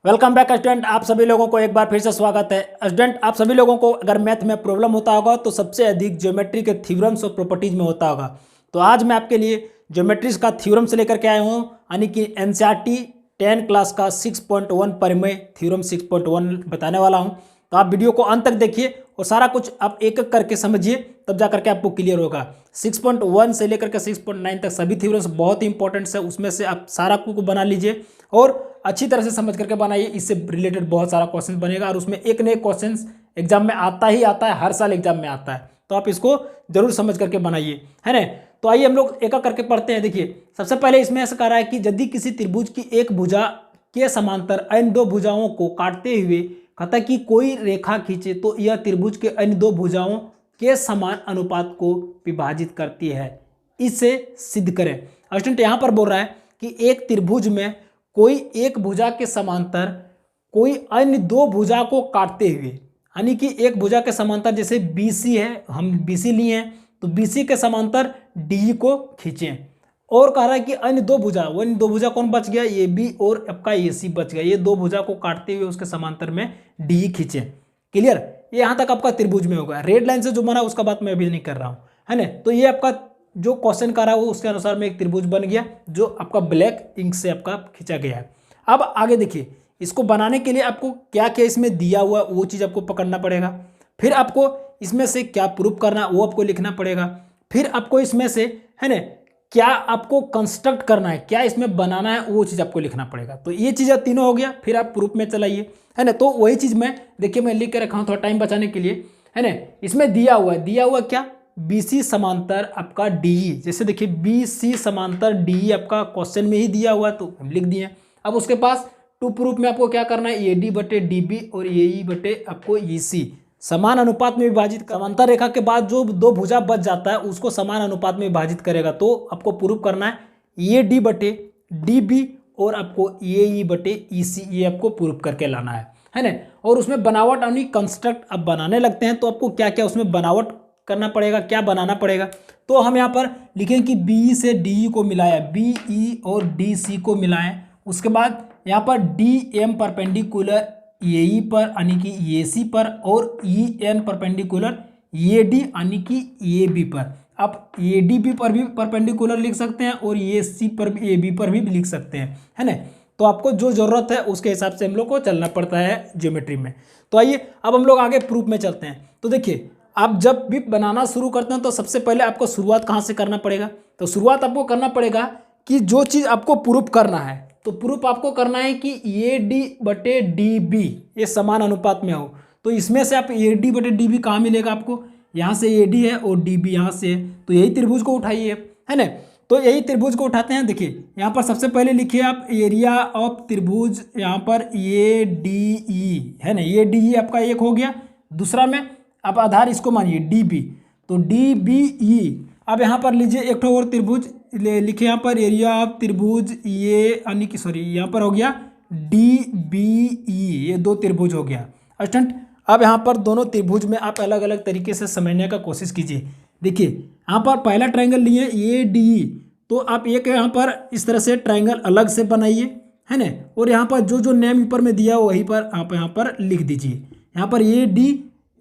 Welcome back student. आप सभी लोगों को एक बार फिर से स्वागत है। स्टूडेंट, आप सभी लोगों को अगर मैथ में प्रॉब्लम होता होगा तो सबसे अधिक ज्योमेट्री के थ्योरम्स और प्रॉपर्टीज में होता होगा। तो आज मैं आपके लिए ज्योमेट्रीज का थ्योरम्स लेकर के आया हूँ, यानी कि एनसीईआरटी 10 क्लास का 6.1 पर मैं थ्योरम 6.1 बताने वाला हूँ। तो आप वीडियो को अंत तक देखिए और सारा कुछ आप एक एक करके समझिए, तब जा करके आपको क्लियर होगा। 6.1 से लेकर के 6.9 तक सभी थ्योरम्स बहुत ही इंपॉर्टेंट है, उसमें से आप सारा को बना लीजिए और अच्छी तरह से समझ करके बनाइए। इससे रिलेटेड बहुत सारा क्वेश्चन बनेगा और उसमें एक नए क्वेश्चन एग्जाम में आता ही आता है, हर साल एग्जाम में आता है, तो आप इसको जरूर समझ करके बनाइए, है ना। तो आइए हम लोग एक एक करके पढ़ते हैं। देखिए, सबसे पहले इसमें ऐसा कह रहा है कि यदि किसी त्रिभुज की एक भुजा के समांतर अन्य दो भुजाओं को काटते हुए कहता कि कोई रेखा खींचे तो यह त्रिभुज के अन्य दो भुजाओं के समान अनुपात को विभाजित करती है, इसे सिद्ध करें। स्टूडेंट, यहाँ पर बोल रहा है कि एक त्रिभुज में कोई एक भुजा के समांतर कोई अन्य दो भुजा को काटते हुए, यानी कि एक भुजा के समांतर जैसे BC है, हम BC लिए हैं तो BC के समांतर DE को खींचें। और कह रहा है कि अन्य दो भुजा, वो अन्य दो भुजा कौन बच गया, AB और आपका AC बच गया। ये दो भुजा को काटते हुए उसके समांतर में DE खींचें। क्लियर, ये यहाँ तक आपका त्रिभुज में होगा। रेड लाइन से जो बना उसका बात मैं अभी नहीं कर रहा हूँ, है ना। तो ये आपका जो क्वेश्चन कर रहा है वो उसके अनुसार में एक त्रिभुज बन गया जो आपका ब्लैक इंक से आपका खींचा गया है। अब आगे देखिए, इसको बनाने के लिए आपको क्या क्या इसमें दिया हुआ वो चीज़ आपको पकड़ना पड़ेगा। फिर आपको इसमें से क्या प्रूफ करना वो आपको लिखना पड़ेगा। फिर आपको इसमें से, है ना, क्या आपको कंस्ट्रक्ट करना है, क्या इसमें बनाना है वो चीज़ आपको लिखना पड़ेगा। तो ये चीज़ें तीनों हो गया, फिर आप प्रूफ में चलाइए, है ना। तो वही चीज़ मैं देखिए मैं लिख के रखा हूँ थोड़ा टाइम बचाने के लिए, है ना। इसमें दिया हुआ क्या, BC समांतर आपका DE। जैसे देखिए BC समांतर DE आपका क्वेश्चन में ही दिया हुआ तो हम लिख दिए। अब उसके पास टू प्रूफ में आपको क्या करना है, AD बटे DB और AE बटे आपको EC समान अनुपात में विभाजित। समांतर रेखा के बाद जो दो भुजा बच जाता है उसको समान अनुपात में विभाजित करेगा। तो आपको प्रूफ करना है AD बटे DB और आपको AE बटे EC, ये आपको प्रूफ करके लाना है ना। और उसमें बनावट यानी कंस्ट्रक्ट अब बनाने लगते हैं तो आपको क्या क्या उसमें बनावट करना पड़ेगा, क्या बनाना पड़ेगा। तो हम यहाँ पर लिखें कि BE से DE को मिलाया, BE और DC को मिलाएं। उसके बाद यहाँ पर DM परपेंडिकुलर AE पर यानी कि AC पर और EN परपेंडिकुलर AD यानी कि AB पर। आप ADB पर भी परपेंडिकुलर लिख सकते हैं और AC पर भी AB पर भी लिख सकते हैं, है ना। तो आपको जो ज़रूरत है उसके हिसाब से हम लोग को चलना पड़ता है ज्योमेट्री में। तो आइए अब हम लोग आगे प्रूफ में चलते हैं। तो देखिए, आप जब भी बनाना शुरू करते हैं तो सबसे पहले आपको शुरुआत कहाँ से करना पड़ेगा। तो शुरुआत आपको करना पड़ेगा कि जो चीज़ आपको प्रूफ करना है, तो प्रूफ आपको करना है कि AD बटे DB ये समान अनुपात में हो। तो इसमें से आप AD बटे DB कहाँ मिलेगा आपको, यहाँ से AD है और DB यहाँ से है, तो यही त्रिभुज को उठाइए, है ना। तो यही त्रिभुज को उठाते हैं। देखिए यहाँ पर सबसे पहले लिखिए आप एरिया ऑफ त्रिभुज, यहाँ पर ADE है ना, ADE आपका एक हो गया। दूसरा में आप आधार इसको मानिए DB, तो DBE। अब यहाँ पर लीजिए एक और त्रिभुज लिखे, यहाँ पर एरिया ऑफ त्रिभुज ये यानी कि सॉरी यहाँ पर हो गया DBE, ये दो त्रिभुज हो गया। स्टूडेंट, अब यहाँ पर दोनों त्रिभुज में आप अलग अलग तरीके से समझने का कोशिश कीजिए। देखिए यहाँ पर पहला ट्रायंगल लिए ADE, तो आप एक यहाँ पर इस तरह से ट्रायंगल अलग से बनाइए, है ना। और यहाँ पर जो जो नेम ऊपर में दिया वहीं पर आप यहाँ पर लिख दीजिए। यहाँ पर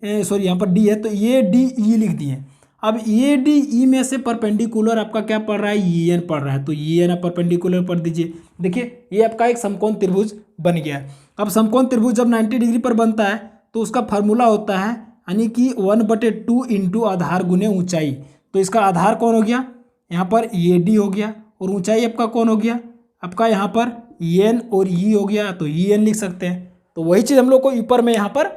यहाँ पर D है तो ADE लिख दिए। अब ADE में से परपेंडिकुलर आपका क्या पड़ रहा है, EN पड़ रहा है, तो EN आप परपेंडिकुलर पढ़ दीजिए। देखिए ये आपका एक समकोण त्रिभुज बन गया है। अब समकोण त्रिभुज जब 90 डिग्री पर बनता है तो उसका फार्मूला होता है यानी कि 1/2 इंटू आधार गुने ऊंचाई। तो इसका आधार कौन हो गया, यहाँ पर AD हो गया और ऊंचाई आपका कौन हो गया, आपका यहाँ पर EN और E हो गया, तो EN लिख सकते हैं। तो वही चीज़ हम लोग को ऊपर में यहाँ पर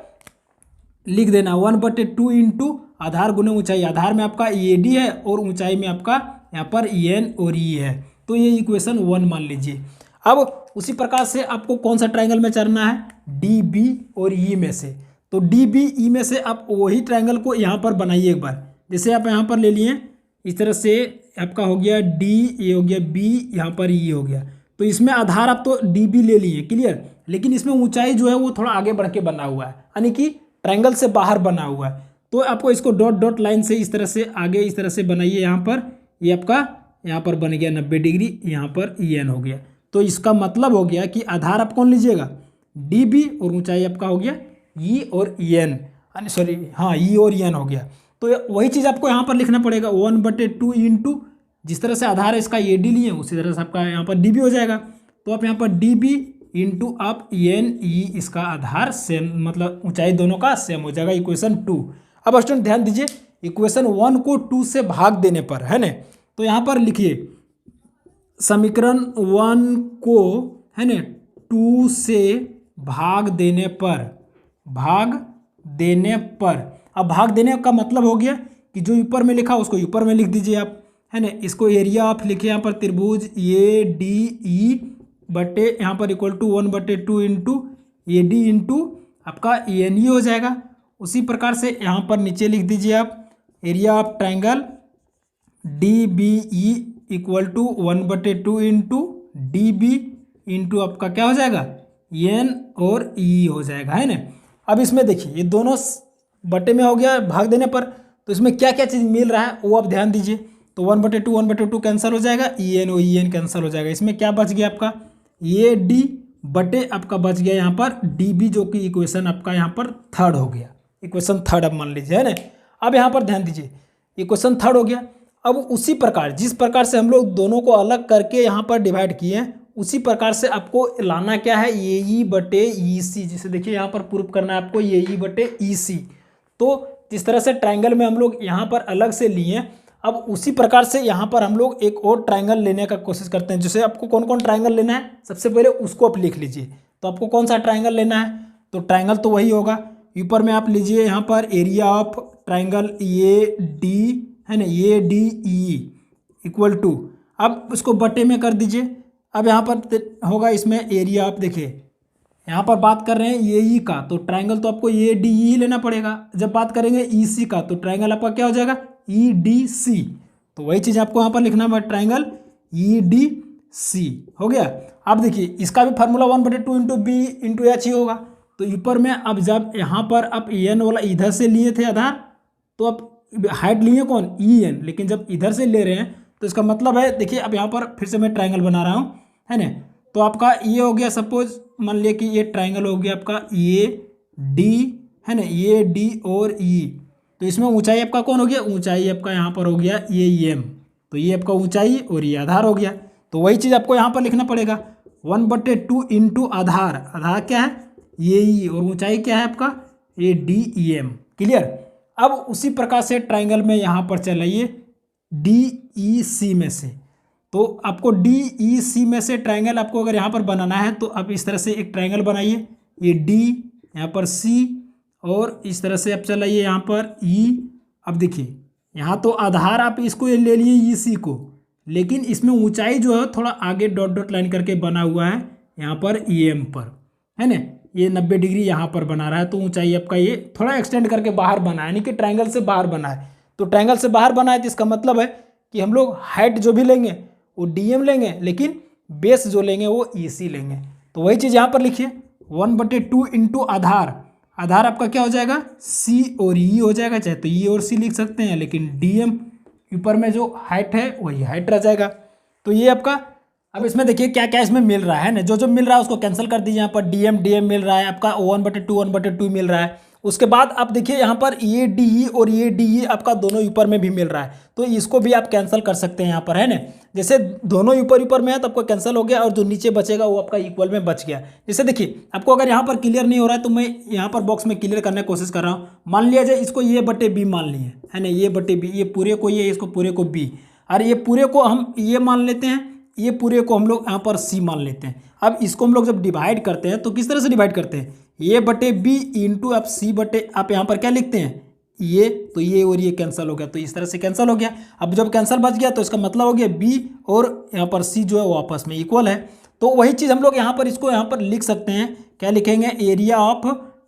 लिख देना, 1/2 इंटू आधार गुने ऊंचाई। आधार में आपका AD है और ऊंचाई में आपका यहाँ पर EN और E है, तो ये इक्वेशन 1 मान लीजिए। अब उसी प्रकार से आपको कौन सा ट्रायंगल में चलना है, DB और E में से। तो DBE में से आप वही ट्रायंगल को यहाँ पर बनाइए एक बार। जैसे आप यहाँ पर ले लिए इस तरह से, आपका हो गया D, ये हो गया B, यहाँ पर E हो गया। तो इसमें आधार आप तो DB ले लिए, क्लियर, लेकिन इसमें ऊंचाई जो है वो थोड़ा आगे बढ़ के बना हुआ है, यानी कि ट्रायंगल से बाहर बना हुआ है। तो आपको इसको डॉट डॉट लाइन से इस तरह से आगे इस तरह से बनाइए। यहाँ पर ये आपका यहाँ पर बन गया 90 डिग्री, यहाँ पर EN हो गया। तो इसका मतलब हो गया कि आधार आप कौन लीजिएगा, डी बी और ऊंचाई आपका हो गया ई और एन, सॉरी हाँ ई और एन हो गया। तो वही चीज़ आपको यहाँ पर लिखना पड़ेगा 1/2 इंटू जिस तरह से आधार है इसका ए डी लिए उसी तरह से आपका यहाँ पर डी बी हो जाएगा। तो आप यहाँ पर डी बी इंटू आप एन ई इसका आधार सेम मतलब ऊंचाई दोनों का सेम हो जाएगा इक्वेशन 2। अब स्टूडेंट ध्यान दीजिए इक्वेशन 1 को 2 से भाग देने पर है ना, तो यहाँ पर लिखिए समीकरण 1 को है ना 2 से भाग देने पर अब भाग देने का मतलब हो गया कि जो ऊपर में लिखा उसको ऊपर में लिख दीजिए आप है ना। इसको एरिया आप लिखिए यहाँ पर त्रिभुज ए डी ई बटे यहाँ पर equal to 1/2 into A D into आपका ए एन ई हो जाएगा। उसी प्रकार से यहाँ पर नीचे लिख दीजिए आप area of triangle D B E equal to 1/2 into D B into आपका क्या हो जाएगा एन और ई हो जाएगा है ना। अब इसमें देखिए ये दोनों बटे में हो गया भाग देने पर, तो इसमें क्या क्या चीज़ मिल रहा है वो आप ध्यान दीजिए। तो 1/2 कैंसिल हो जाएगा, ई एन और ई एन कैंसिल हो जाएगा। इसमें क्या बच गया आपका ए डी बटे आपका बच गया यहाँ पर डी बी जो कि इक्वेशन आपका यहाँ पर थर्ड हो गया, इक्वेशन थर्ड अब मान लीजिए है ना। अब यहाँ पर ध्यान दीजिए इक्वेशन थर्ड हो गया। अब उसी प्रकार जिस प्रकार से हम लोग दोनों को अलग करके यहाँ पर डिवाइड किए हैं उसी प्रकार से आपको लाना क्या है ए ई बटे ई सी, जिसे देखिए यहाँ पर प्रूफ करना है आपको ए ई बटे ई सी। तो जिस तरह से ट्राइंगल में हम लोग यहाँ पर अलग से लिए, अब उसी प्रकार से यहाँ पर हम लोग एक और ट्राइंगल लेने का कोशिश करते हैं। जैसे आपको कौन कौन ट्राइंगल लेना है सबसे पहले उसको आप लिख लीजिए। तो आपको कौन सा ट्राइंगल लेना है, तो ट्राइंगल तो वही होगा, ऊपर में आप लीजिए यहाँ पर area of triangle A D है ना, A D E equal to, अब उसको बटे में कर दीजिए। अब यहाँ पर होगा इसमें एरिया आप देखिए यहाँ पर बात कर रहे हैं ए ई का, तो ट्राइंगल तो आपको ए डी ई लेना पड़ेगा। जब बात करेंगे ई सी का तो ट्राइंगल आपका क्या हो जाएगा ई डी सी। तो वही चीज़ आपको यहाँ पर लिखना है ट्राइंगल ई डी सी हो गया। अब देखिए इसका भी formula 1/2 into B into H ही होगा। तो ऊपर में अब जब यहाँ पर आप एन वाला इधर से लिए थे आधार, तो अब हाइट लिए कौन ई एन, लेकिन जब इधर से ले रहे हैं तो इसका मतलब है देखिए अब यहाँ पर फिर से मैं ट्राइंगल बना रहा हूँ है ना। तो आपका ये हो गया, सपोज मान लिया कि ये ट्राइंगल हो गया आपका ए डी है ना, ए डी और ई। तो इसमें ऊंचाई आपका कौन हो गया, ऊंचाई आपका यहाँ पर हो गया ए एम। तो ये आपका ऊंचाई और ये आधार हो गया। तो वही चीज़ आपको यहाँ पर लिखना पड़ेगा 1/2 इंटू आधार, आधार क्या है ए ई और ऊंचाई क्या है आपका A D E M. Clear. अब उसी प्रकार से ट्राइंगल में यहाँ पर चलाइए डी ई सी में से, तो आपको डी ई सी में से ट्राइंगल आपको अगर यहाँ पर बनाना है तो आप इस तरह से एक ट्राइंगल बनाइए, ये डी यहाँ पर सी और इस तरह से आप चलाइए यहाँ पर ई। अब देखिए यहाँ तो आधार आप इसको ले लिए ई सी को, लेकिन इसमें ऊंचाई जो है थोड़ा आगे डॉट डॉट लाइन करके बना हुआ है यहाँ पर ई एम पर है ना, ये 90 डिग्री यहाँ पर बना रहा है। तो ऊंचाई आपका ये थोड़ा एक्सटेंड करके बाहर बना है, यानी कि ट्राइंगल से बाहर बना है। तो ट्राइंगल से बाहर बना है तो इसका मतलब है कि हम लोग हाइट जो भी लेंगे वो डीएम लेंगे, लेकिन बेस जो लेंगे वो ईसी लेंगे। तो वही चीज़ यहाँ पर लिखिए 1/2 इंटू आधार, आधार आपका क्या हो जाएगा सी और ई हो जाएगा, चाहे तो ई और सी लिख सकते हैं, लेकिन डीएम ऊपर में जो हाइट है वही हाइट रह जाएगा। तो ये आपका, अब इसमें देखिए क्या क्या इसमें मिल रहा है ना, जो जो मिल रहा है उसको कैंसिल कर दीजिए। यहाँ पर डीएम मिल रहा है आपका 1/2 मिल रहा है। उसके बाद आप देखिए यहाँ पर ए डी ई और ए डी ई आपका दोनों ऊपर में भी मिल रहा है, तो इसको भी आप कैंसिल कर सकते हैं यहाँ पर है ना। जैसे दोनों ऊपर में है तो आपको कैंसिल हो गया और जो नीचे बचेगा वो आपका इक्वल में बच गया। जैसे देखिए आपको अगर यहाँ पर क्लियर नहीं हो रहा है तो मैं यहाँ पर बॉक्स में क्लियर करने की कोशिश कर रहा हूँ। मान लिया जाए इसको ए बटे बी मान लिए है ना, ए बटे बी, ये पूरे को ये, इसको पूरे को बी, और ये पूरे को हम ये मान लेते हैं, ये पूरे को हम लोग यहाँ पर सी मान लेते हैं। अब इसको हम लोग जब डिवाइड करते हैं तो किस तरह से डिवाइड करते हैं, ए बटे बी इंटू आप सी बटे, आप यहाँ पर क्या लिखते हैं ये, तो ये और ये कैंसिल हो गया, तो इस तरह से कैंसिल हो गया। अब जब कैंसिल बच गया तो इसका मतलब हो गया बी और यहाँ पर सी जो है वो आपस में इक्वल है। तो वही चीज़ हम लोग यहाँ पर इसको यहाँ पर लिख सकते हैं, क्या लिखेंगे एरिया ऑफ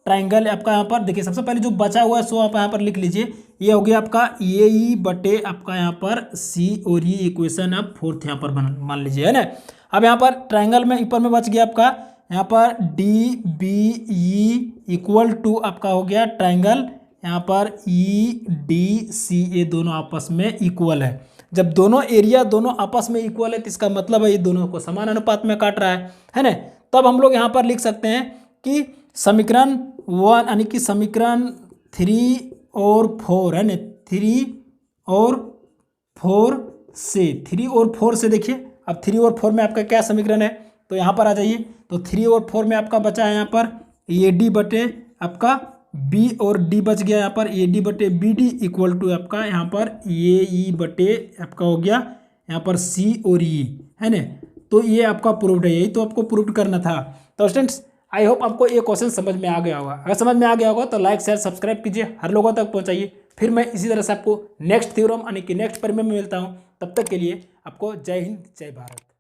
ट्राइंगल आपका यहाँ पर देखिए सबसे पहले जो बचा हुआ है सो आप यहाँ पर लिख लीजिए, ये हो गया आपका ए ई बटे आपका यहाँ पर सी और ये इक्वेशन आप फोर्थ यहाँ पर मान लीजिए है ना। अब यहाँ पर ट्राइंगल में ऊपर में बच गया आपका यहाँ पर D B E equal to आपका हो गया ट्राइंगल यहाँ पर ई डी सी, ये दोनों आपस में इक्वल है। जब दोनों एरिया दोनों आपस में इक्वल है तो इसका मतलब है ये दोनों को समान अनुपात में काट रहा है ना। तब हम लोग यहाँ पर लिख सकते हैं कि समीकरण 1 यानी कि समीकरण 3 और 4 है ना, 3 और 4 से 3 और 4 से देखिए, अब 3 और 4 में आपका क्या समीकरण है, तो यहाँ पर आ जाइए। तो 3 और 4 में आपका बचा है यहाँ पर ए डी बटे आपका बी और डी बच गया यहाँ पर ए डी बटे बी डी इक्वल टू आपका यहाँ पर ए ई बटे आपका हो गया यहाँ पर सी और ई, है ना। तो ये आपका प्रूव्ड है, यही तो आपको प्रूव्ड करना था। तो स्टूडेंट्स आई होप आपको ये क्वेश्चन समझ में आ गया होगा। अगर समझ में आ गया होगा तो लाइक शेयर सब्सक्राइब कीजिए, हर लोगों तक पहुंचाइए। फिर मैं इसी तरह से आपको नेक्स्ट थ्योरम यानी कि नेक्स्ट परिमेय में मिलता हूँ। तब तक के लिए आपको जय हिंद जय भारत।